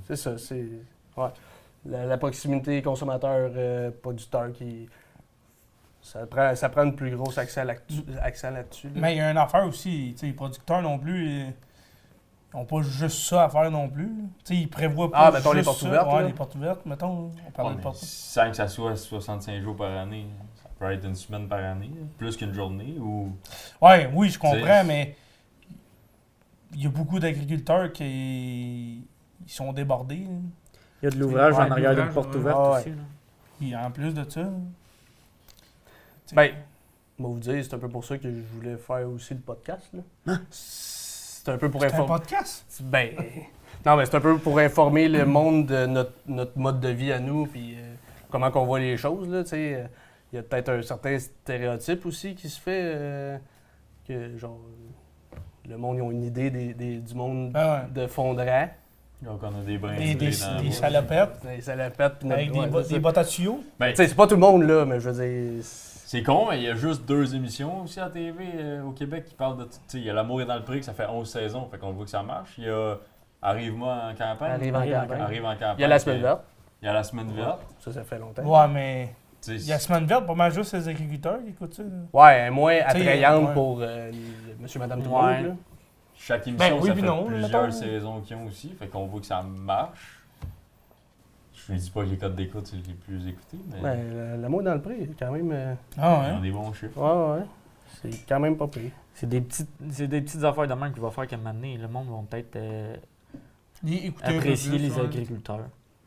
C'est ça, c'est. Ouais. La proximité consommateur-producteur qui. Ça prend une plus grosse accent là-dessus. là. Mais il y a une affaire aussi, tu sais, les producteurs non plus, ils n'ont pas juste ça à faire non plus. Tu sais, ils prévoient pas mettons les juste portes ça. ouvertes, Ouais, là. les portes ouvertes, mettons. On parlait de portes ouvertes. sans que ça soit 65 jours par année, ça peut être une semaine par année, plus qu'une journée. Ou... Ouais, oui, je comprends, T'sais, mais il y a beaucoup d'agriculteurs qui ils sont débordés. Là. Il y a de l'ouvrage Ouais, en arrière d'une l'ouvrage, porte ouais. ouverte Ah ouais. aussi. Là. Puis en plus de ça... t'sais, Ben, je vais vous dire, c'est un peu pour ça que je voulais faire aussi le podcast. Là. C'est un peu pour c'est un informer. podcast? Ben. Non, mais c'est un peu pour informer le monde de notre mode de vie à nous, puis comment qu'on voit les choses. Là, tu sais. Il y a peut-être un certain stéréotype aussi qui se fait, que genre, le monde, ils ont une idée du monde Ben de fondant. Donc on a des brins ouais. Des dans la bouche. salopettes Ça la pète. puis avec ouais, c'est des ça. bottes à tuyaux. Ben, Tu sais, c'est pas tout le monde là, mais je veux dire. c'est con, mais il y a juste 2 émissions aussi à la TV au Québec qui parlent de. Tu sais, il y a L'amour est dans le prix, que ça fait 11 saisons, fait qu'on voit que ça marche. Il y a Arrive-moi en campagne. Arrive en campagne. Arrive en campagne. Il y a la semaine verte. Il y a la semaine verte. Ça fait longtemps. Ouais, mais Tu sais, il y a Semaine verte, pas mal juste les agriculteurs qui écoutent ça. là. Ouais, elle est moins Tu sais, attrayante ouais. pour monsieur, madame, tout le Ouais. monde. Là. chaque émission, Ben oui, ça puis fait non, plusieurs mettons. saisons qu'ils ont aussi, fait qu'on voit que ça marche. Je ne dis pas que les codes d'écoute, c'est les plus écoutés, mais Ben, l'amour dans le prix, quand même. Ah ils ont ouais? des bons chiffres. Ouais. C'est quand même pas pire. C'est des petites affaires de même qui vont faire qu'à un moment donné, le monde va peut-être Écoutez un peu apprécier plus, les ouais. agriculteurs.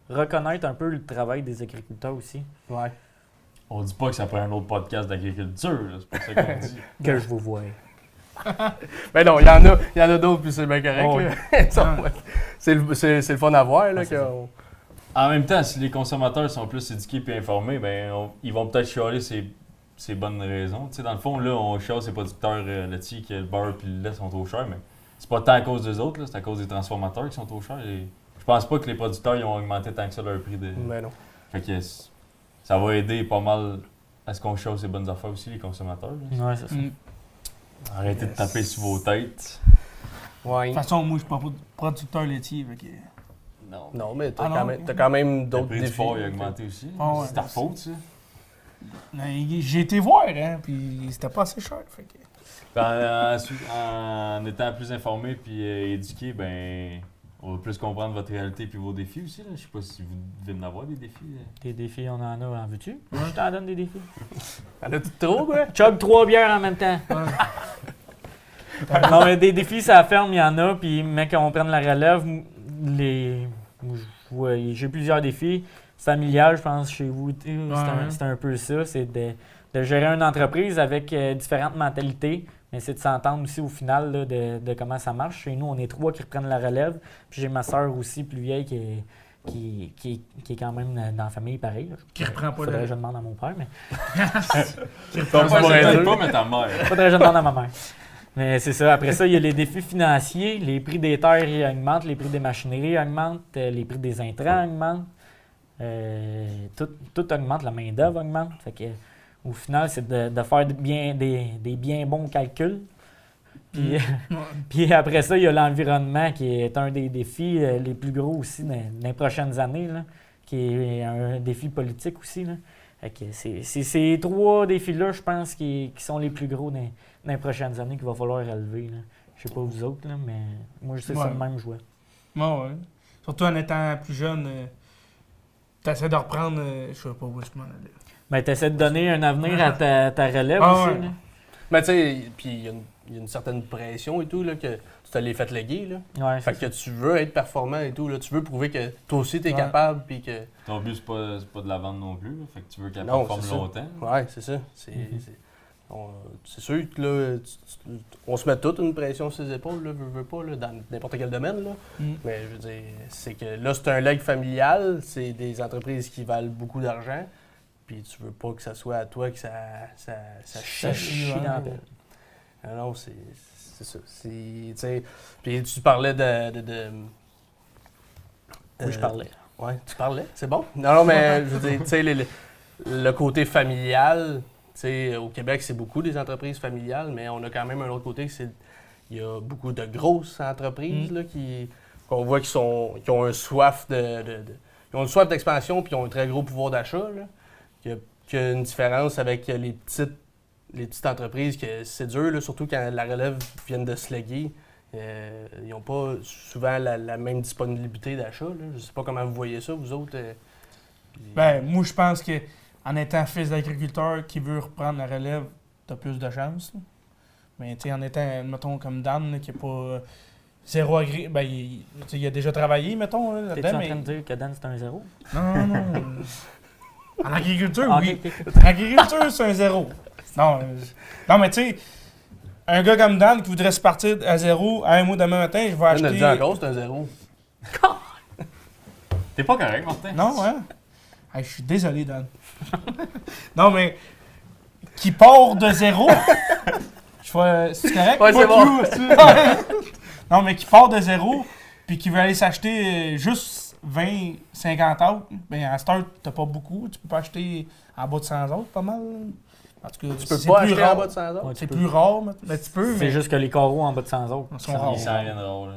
Reconnaître un peu le travail des agriculteurs aussi. Ouais. On dit pas que ça prend un autre podcast d'agriculture, là, c'est pas ça qu'on dit. Que je vous vois. Ben non, il y en a d'autres, puis c'est bien correct. Oh, là. Ça, ouais. C'est le fun à voir. Là, Ouais, c'est En même temps, si les consommateurs sont plus éduqués et informés, ben ils vont peut-être chialer ces bonnes raisons. Tu sais, dans le fond, là, on chiale ces producteurs laitiers que le beurre et le lait sont trop chers, mais c'est pas tant à cause des autres, là, c'est à cause des transformateurs qui sont trop chers. Et je pense pas que les producteurs ils ont augmenté tant que ça leur prix de. Ben non. Fait que ça va aider pas mal à ce qu'on chiale ces bonnes affaires aussi, les consommateurs. là. Ouais, c'est ça. Mm. Arrêtez de taper sur vos têtes. Ouais. De toute façon, moi, je suis pas producteur laitier. Fait que... Non. Non, mais Ah non? t'as quand même Le d'autres prix du défis. porc il a augmenté aussi. Ah ouais. C'est ta faute, ça. Mais j'ai été voir, hein, puis c'était pas assez cher. Fait que... En étant plus informé puis éduqué, ben, on va plus comprendre votre réalité puis vos défis aussi. Là. Je sais pas si vous devez en avoir des défis. Des défis, on en a, en veux-tu? Je t'en donne des défis. T'en as tout trop, quoi? Chug 3 bières en même temps. Non, mais des défis, ça ferme, il y en a. Puis, mec, on prenne la relève. J'ai plusieurs défis. Familial, je pense, chez vous, c'est un peu ça. C'est de gérer une entreprise avec différentes mentalités. Mais c'est de s'entendre aussi au final là, de comment ça marche. Chez nous, on est 3 qui reprennent la relève. Puis j'ai ma soeur aussi, plus vieille, qui est quand même dans la famille pareil. Là. Qui reprend pas Faudrait que le... je demande à mon père, mais Ton père, pas c'est les peut-être deux. pas, mais ta mère. faudrait que je demande à ma mère. Mais c'est ça. Après ça, il y a les défis financiers. Les prix des terres ils augmentent, les prix des machineries augmentent, les prix des intrants augmentent. Tout augmente, la main-d'œuvre augmente. Fait que, au final, c'est de faire des bien bons calculs. Puis, puis après ça, il y a l'environnement qui est un des défis les plus gros aussi dans les prochaines années, là, qui est un défi politique aussi. Là. Fait que c'est ces 3 défis-là, je pense, qui sont les plus gros dans les prochaines années qu'il va falloir relever. Là. Je sais pas vous autres, là, mais moi, je sais ça Ouais. de même jouer. Ouais. Surtout en étant plus jeune, t'essaies de reprendre... je sais pas où je m'en allais. Ben, tu essaies de donner un avenir à ta relève Ah aussi. ouais. Là. Mais tu sais, puis il y a une certaine pression et tout, là, que tu te l'es fait léguer, là. Ouais, Fait que tu veux être performant et tout, là. Tu veux prouver que toi aussi, t'es Ouais. capable, puis que... Ton but, c'est pas de la vendre non plus. Là. Fait que tu veux qu'elle Non, performe c'est ça. longtemps. Ouais, c'est ça. C'est sûr que là, on se met toute une pression sur les épaules, là, veux pas, là, dans n'importe quel domaine, là. Mm. Mais je veux dire, c'est que là, c'est un leg familial, c'est des entreprises qui valent beaucoup d'argent, puis tu veux pas que ça soit à toi que ça chie chie, dans la ouais. pelle. Ah non, c'est ça. Tu sais, puis tu parlais de Oui, je parlais. Ouais, tu parlais, c'est bon. Non, mais je veux dire, tu sais, le côté familial, tu sais, au Québec, c'est beaucoup des entreprises familiales, mais on a quand même un autre côté il y a beaucoup de grosses entreprises là, qu'on voit qui ont un soif ils ont une soif d'expansion puis ils ont un très gros pouvoir d'achat. Là. Qu'il y a une différence avec les petites entreprises que c'est dur, là, surtout quand la relève vient de se léguer. Ils n'ont pas souvent la même disponibilité d'achat. Là. Je ne sais pas comment vous voyez ça, vous autres. Ben, moi, je pense que en étant fils d'agriculteur qui veut reprendre la relève, t'as plus de chance. Là. Mais tu sais, en étant, mettons, comme Dan, là, qui n'est pas zéro ben, il a déjà travaillé, mettons, là, T'es-tu là-dedans. en train de dire que Dan, c'est un 0? Non. En agriculture, Ah, oui. ok. En agriculture, c'est un 0. Non, mais tu sais, un gars comme Dan qui voudrait se partir à 0, à un mois demain matin, je vais On a acheter... dit encore, c'est un 0. T'es pas correct, Martin? Non, hein? Hey, je suis désolé, Dan. Non, mais qui part de 0... C'est correct? Ouais, c'est bon. Non, mais qui part de 0 puis qui veut aller s'acheter juste 20, 50 autres, ben à cette heure, t'as pas beaucoup. Tu peux pas acheter en bas de 100 autres, pas mal. En tout cas, Tu peux c'est pas plus acheter rare. en bas de 100 autres? Ouais, C'est tu plus rare, mais tu peux, C'est mais juste que les carreaux en bas de 100 autres. ils sont rares. Il s'en viendra, là.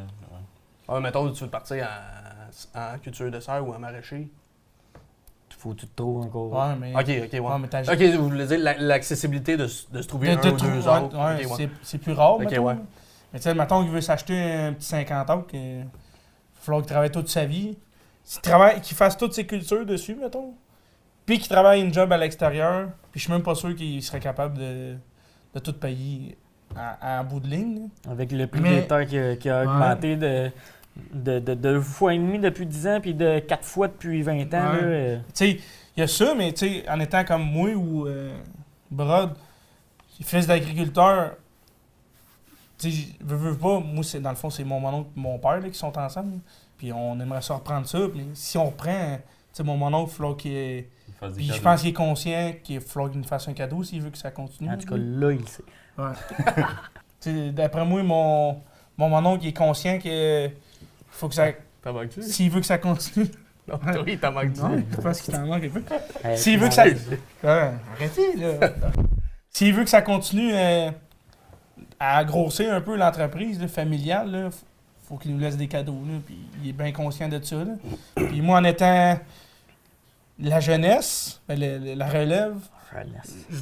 Ah, mettons, tu veux partir en culture de serre ou en maraîcher. Faut que tu te trouves encore. Ouais, mais... OK, ouais. Ouais, mais t'as OK, vous voulez dire l'accessibilité de se trouver un ou deux ouais, autres. ouais, Ok, ouais. c'est plus rare, Ok, mettons. ouais. Mais tu sais, mettons qu'il veut s'acheter un petit 50 autres, il va falloir qu'il travaille toute sa vie. Qu'il fasse toutes ses cultures dessus, mettons. Puis qu'il travaille une job à l'extérieur. Puis je suis même pas sûr qu'il serait capable de tout payer en bout de ligne. Là. Avec le prix Mais- des terres qui a augmenté de 2 fois et demi depuis 10 ans, puis de 4 fois depuis 20 ans. Ouais. Là, Tu sais, il y a ça, mais tu sais, en étant comme moi ou Brod, fils d'agriculteur, tu sais, veux pas, moi, dans le fond, c'est mon mononcle et mon père là, qui sont ensemble. Puis on aimerait ça reprendre ça. Mais si on reprend, tu sais, mon mononcle, il faut qu'il. Puis je pense qu'il est conscient qu'il faut qu'il nous fasse un cadeau s'il veut que ça continue. en tout cas, là, il sait. Ouais. Tu sais, d'après moi, mon mononcle il est conscient que faut que ça. T'en manques-tu? S'il veut que ça continue. Non, oui, t'en manques-tu? Non, je pense qu'il t'en manque un peu. Hey, S'il veut que ça. Arrêtez, là. S'il veut que ça continue à grossir un peu l'entreprise là, familiale, là, faut qu'il nous laisse des cadeaux. Là, puis il est bien conscient de ça. Là. Puis moi, en étant la jeunesse, ben, la relève, je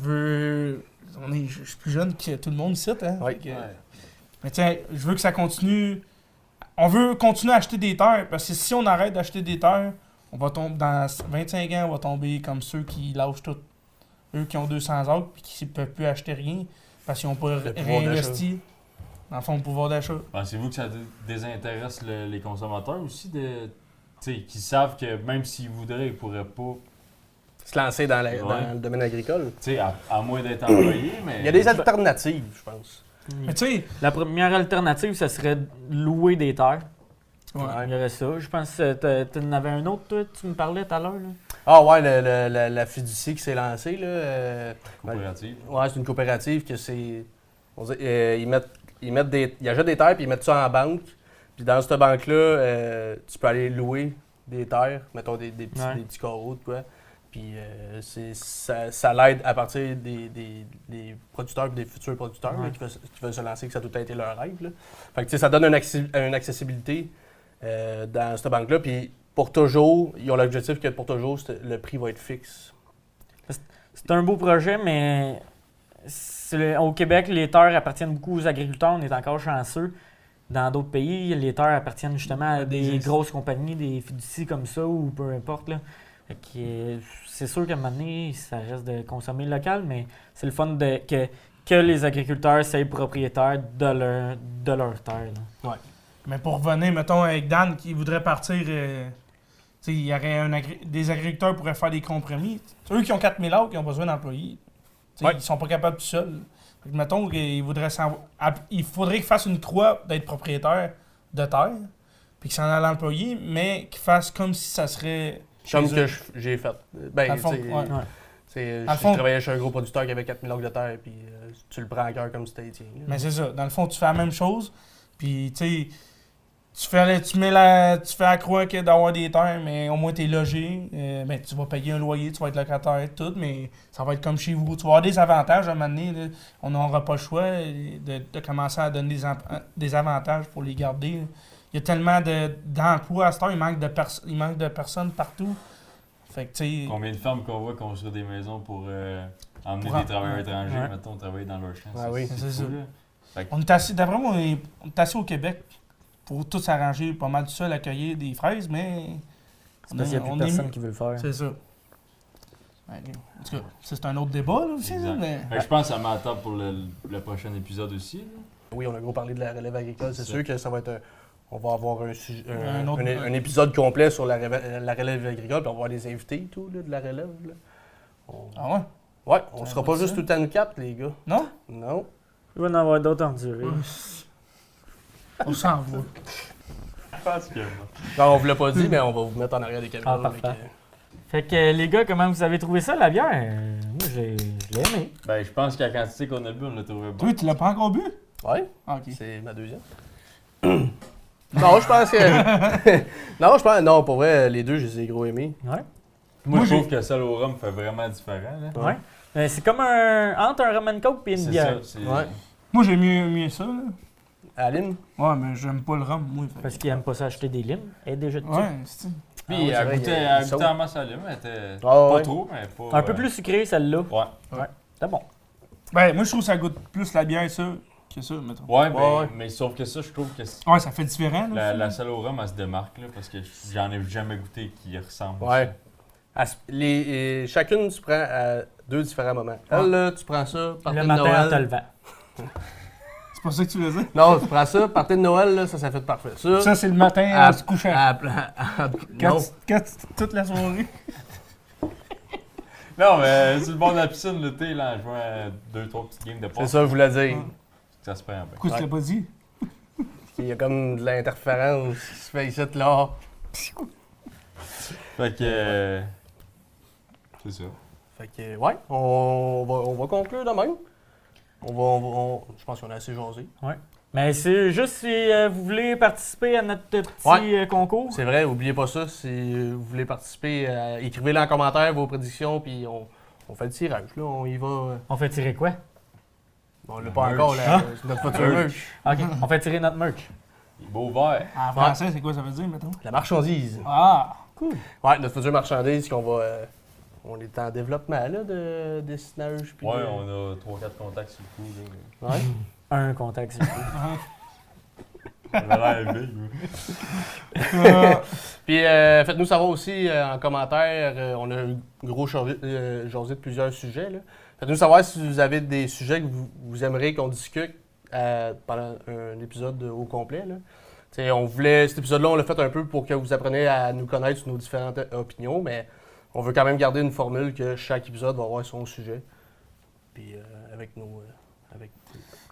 suis plus jeune que tout le monde ici. Hein, Ouais. Fait que- Mais tiens, je veux que ça continue. On veut continuer à acheter des terres, parce que si on arrête d'acheter des terres, on va tomber dans 25 ans, on va tomber comme ceux qui lâchent tout. Eux qui ont 200 autres et qui ne peuvent plus acheter rien parce qu'ils n'ont pas Le pouvoir réinvesti dans le fond le pouvoir d'achat. Pensez-vous que ça désintéresse les consommateurs aussi qui savent que même s'ils voudraient, ils pourraient pas, Se lancer dans Ouais. le domaine agricole. à moins d'être employé, mais... Il y a des alternatives, je pense. Mais tu sais, La première alternative, ça serait de louer des terres. ouais. Il y aurait ça. Je pense que tu en avais un autre, toi, tu me parlais tout à l'heure. Là. Ah ouais, la fiducie qui s'est lancée, là. Coopérative. Ouais, c'est une coopérative que c'est... On dit, ils achètent des terres puis ils mettent ça en banque. Puis dans cette banque-là, tu peux aller louer des terres, mettons des petits carreaux, de quoi. Puis ça l'aide à partir des producteurs et des futurs producteurs là, qui veulent se lancer, que ça a tout a été leur rêve. Là. Fait que, tu sais, ça donne une accessibilité dans cette banque-là. Puis pour toujours, ils ont l'objectif que pour toujours, le prix va être fixe. C'est un beau projet, mais au Québec, les terres appartiennent beaucoup aux agriculteurs. On est encore chanceux. Dans d'autres pays, les terres appartiennent justement à des grosses compagnies, des fiducies comme ça, ou peu importe. Là. Fait que, c'est sûr qu'à un moment donné, ça reste de consommer local, mais c'est le fun que les agriculteurs soient propriétaires de leur terre. Là. Mais pour revenir, mettons, avec Dan qui voudrait partir, tu sais, il y aurait des agriculteurs pourraient faire des compromis. C'est eux qui ont 4000 acres, qui ont besoin d'employés. Tu sais, Ouais. Ils sont pas capables tout seuls. Fait que, mettons, il faudrait qu'ils fassent une croix d'être propriétaire de terre, puis qu'ils s'en aillent à l'employé, mais qu'ils fassent comme si ça serait chez Comme eux. que j'ai fait. Ben, Dans le fond, tu sais, ouais. Dans le je fond- travaillais chez un gros producteur qui avait 4000 acres de terre, puis tu le prends à cœur comme si c'était tien. là. Mais c'est ça. Dans le fond, tu fais la même chose. Puis, tu sais, tu fais à croire que d'avoir des terres, mais au moins t'es logé. Ben, tu vas payer un loyer, tu vas être locataire et tout, mais ça va être comme chez vous. Tu vas avoir des avantages à un moment donné. Là. On n'aura pas le choix de commencer à donner des avantages pour les garder. Il y a tellement d'emplois à cette heure, il manque de personnes partout. Fait que, tu sais, Combien de femmes qu'on voit construire des maisons pour emmener des travailleurs étrangers, Ouais. mettons, travailler dans leur champ. Ah oui. c'est ça. Fou, là. Fait que- On est assis, d'après moi, on est assis au Québec pour tout s'arranger, pas mal tout seul à cueillir des fraises, mais. C'est parce qu'il n'y a plus personne qui veut le faire. C'est ça. Ouais, en tout cas, ça, c'est un autre débat, là, aussi, Exact. là, mais. Fait que je pense que ça met à table pour le prochain épisode aussi. là. Oui, on a gros parlé de la relève agricole. C'est sûr que ça va être. On va avoir un Un épisode complet sur la relève agricole, puis on va avoir des invités et tout, là, de la relève. Là. Ah ouais? Ouais, on Ça sera va pas être juste ça. tout le temps nous quatre, les gars. Non? Non. Il va en avoir d'autres endurés. On s'en va. Je pense que. Non, on vous l'a pas dit, mais on va vous mettre en arrière des caméras. Ah, parfait. Fait que les gars, comment vous avez trouvé ça, la bière? Moi, je l'ai aimé. Ben, je pense qu'à la quantité qu'on a bu, on l'a trouvé bon. Toi, tu l'as pas encore bu? Ouais, Ah, ok. c'est ma deuxième. Non, je pense que. Non, je pense. Non, pour vrai, les deux, je les ai gros aimés. Ouais. Moi, je trouve que ça au rhum fait vraiment différent. Là. Ouais. C'est comme entre un rum and coke et une C'est bière. ça. C'est... Ouais. Moi, j'ai mieux ça, là. Aline? Ouais, mais j'aime pas le rhum, moi. fait- Parce qu'ils aiment pas ça acheter des limes. Elle est déjà de Ouais, c'est Ah Puis oui, c'est elle vrai, goûtait, il y a elle une goûtait sauce. en masse à lime, elle était Ah, pas ouais. trop, mais pas. Un peu plus sucré, celle-là. Ouais. C'est bon. Ben, moi, je trouve que ça goûte plus la bière, ça, que ça, mettons. Ouais, mais, Ouais. mais sauf que ça, je trouve que Ouais, ça fait différent, là. la salle au rhum, elle se démarque, là, parce que j'en ai jamais goûté qui ressemble. Ouais. Chacune, tu prends à deux différents moments. Elle, là, tu prends ça, partir Le de matin en te Noël. levant. C'est pas ça que tu veux dire? Non, tu prends ça, partir de Noël, là, ça fait parfait. Ça, Ça, c'est le matin à- en se couchant. non. Toute la soirée. Non, mais c'est le bord de la piscine l'été, là, en jouant à 2-3 petites games de C'est porc. ça, que je voulais dire. Ça se prend bien. Pourquoi tu l'as pas dit? Il y a comme de l'interférence qui se fait ici, là. Fait que. C'est ça. Fait que, ouais, on va conclure de même. Je pense qu'on a assez jasé. Mais c'est juste si vous voulez participer à notre petit Ouais. concours. C'est vrai, oubliez pas ça. Si vous voulez participer, écrivez-le en commentaire vos prédictions, puis on fait le tirage. Là, on y va. On fait tirer quoi? Bon, on l'a pas Merch. encore, là. C'est notre futur merch. OK. On fait tirer notre merch. Il est beau vert. En français, c'est quoi ça veut dire, mettons? La marchandise. Ah! Ouais, notre future marchandise qu'on va. On est en développement là, de dessinage. Puis Ouais, de- on a 3-4 contacts sur le coup. Là. Ouais. Un contact, c'est tout. On a l'air big. Puis faites-nous savoir aussi en commentaire, on a eu gros jasé de plusieurs sujets. Là. Faites-nous savoir si vous avez des sujets que vous aimeriez qu'on discute pendant un épisode au complet. Là. Cet épisode-là, on l'a fait un peu pour que vous appreniez à nous connaître sur nos différentes opinions, mais on veut quand même garder une formule que chaque épisode va avoir son sujet. Puis avec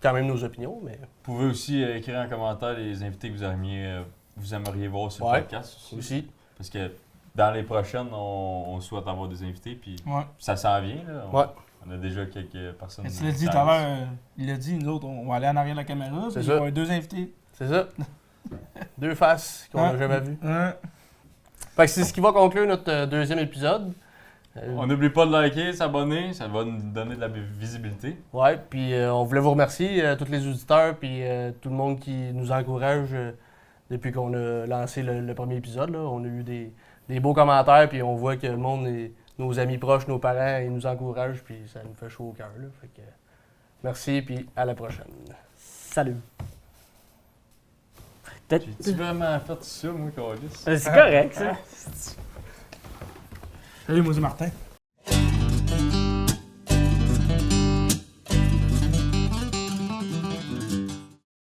quand même nos opinions, mais Vous pouvez aussi écrire en commentaire les invités que vous aimeriez voir sur le Ouais. podcast aussi. aussi. Parce que dans les prochaines, on souhaite avoir des invités, puis Ouais. ça s'en vient. Là. Ouais. On a déjà quelques personnes. Mais tu l'as dit tout à l'heure, il l'a dit, nous autres, on va aller en arrière de la caméra. C'est puis ça. Il va y avoir deux invités. C'est ça. Deux faces qu'on n'a Ouais. jamais vues. Ouais. Fait que c'est ce qui va conclure notre deuxième épisode. On n'oublie pas de liker, s'abonner, ça va nous donner de la visibilité. Ouais, puis on voulait vous remercier, tous les auditeurs, puis tout le monde qui nous encourage depuis qu'on a lancé le premier épisode. Là. On a eu des beaux commentaires, puis on voit que le monde, nos amis proches, nos parents, ils nous encouragent, puis ça nous fait chaud au cœur. Là. Fait que, merci, puis à la prochaine. Salut. Peut-être- J'ai-tu vraiment fait ça, moi, Carlis? C'est correct, ça. Salut, moi, c'est Martin.